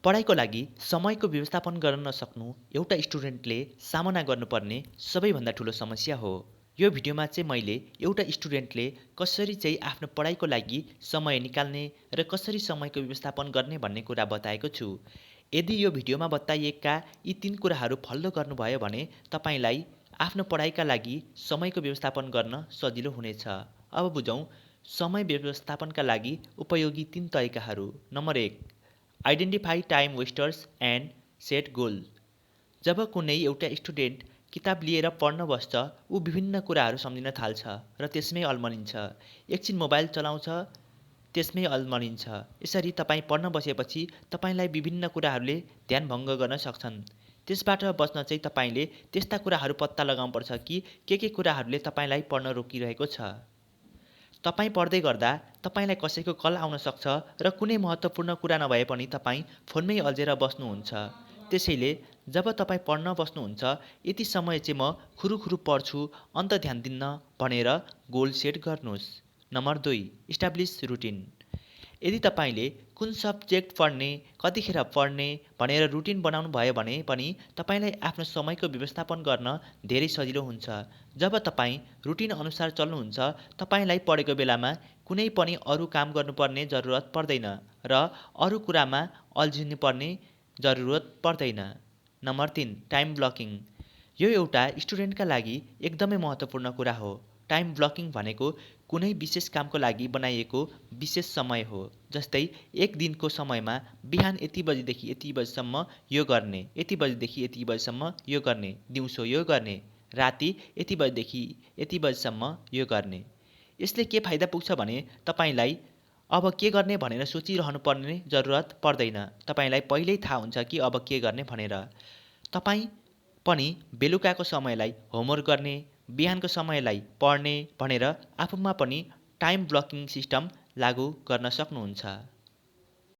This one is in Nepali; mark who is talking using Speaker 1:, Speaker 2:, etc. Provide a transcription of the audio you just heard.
Speaker 1: पढाइको लागि समयको व्यवस्थापन गर्न नसक्नु एउटा स्टुडेन्टले सामना गर्नुपर्ने सबैभन्दा ठुलो समस्या हो। यो भिडियोमा चाहिँ मैले एउटा स्टुडेन्टले कसरी चाहिँ आफ्नो पढाइको लागि समय निकाल्ने र कसरी समयको व्यवस्थापन गर्ने भन्ने कुरा बताएको छु। यदि यो भिडियोमा बताइएका यी 3 कुराहरू फलो गर्नुभयो भने तपाईँलाई आफ्नो पढाइका लागि समयको व्यवस्थापन गर्न सजिलो हुनेछ। अब बुझौँ समय व्यवस्थापनका लागि उपयोगी 3 तरिकाहरू। Number 1, identify time wasters and set goal. जब कुनै एउटा स्टुडेन्ट किताब लिएर पढ्न बस्छ, ऊ विभिन्न कुराहरू सम्झिन थाल्छ र त्यसमै अल्मलिन्छ। एकछिन मोबाइल चलाउँछ, त्यसमै अल्मलिन्छ। यसरी तपाईँ पढ्न बसेपछि तपाईँलाई विभिन्न कुराहरूले ध्यान भङ्ग गर्न सक्छन्। त्यसबाट बच्न चाहिँ तपाईँले त्यस्ता कुराहरू पत्ता लगाउनुपर्छ कि के कुराहरूले तपाईँलाई पढ्न रोकिरहेको छ। तपाईँ पढ्दै गर्दा तपाईँलाई कसैको कल आउन सक्छ र कुनै महत्त्वपूर्ण कुरा नभए पनि तपाईँ फोनमै अल्झेर बस्नुहुन्छ। त्यसैले जब तपाईँ पढ्न बस्नुहुन्छ, यति समय चाहिँ म खुरुखुरु पढ्छु, अन्त ध्यान दिन्न भनेर गोल सेट गर्नुहोस्। Number 2, establish routine. यदि तपाईँले कुन सब्जेक्ट पढ्ने, कतिखेर पढ्ने भनेर रुटिन बनाउनु भयो भने पनि तपाईँलाई आफ्नो समयको व्यवस्थापन गर्न धेरै सजिलो हुन्छ। जब तपाईँ रुटिन अनुसार चल्नुहुन्छ, तपाईँलाई पढेको बेलामा कुनै पनि अरू काम गर्नुपर्ने जरुरत पर्दैन र अरू कुरामा अल्झिनुपर्ने जरुरत पर्दैन। Number 3, time blocking. यो एउटा स्टुडेन्टका लागि एकदमै महत्त्वपूर्ण कुरा हो। टाइम ब्लकिङ भनेको कुनै विशेष कामको लागि बनाइएको विशेष समय हो। जस्तै एक दिनको समयमा बिहान यति बजेदेखि यति बजेसम्म यो गर्ने, यति बजेदेखि यति बजेसम्म यो गर्ने, दिउँसो यो गर्ने, राति यति बजेदेखि यति बजेसम्म यो गर्ने। यसले के फाइदा पुग्छ भने तपाईँलाई अब के गर्ने भनेर सोचिरहनु पर्ने जरुरत पर्दैन। तपाईँलाई पहिल्यै थाहा हुन्छ कि अब के गर्ने भनेर। तपाईँ पनि बेलुकाको समयलाई होमवर्क गर्ने, बिहानको समयलाई पढ्ने भनेर आफूमा पनि टाइम ब्लकिङ सिस्टम लागू गर्न सक्नुहुन्छ।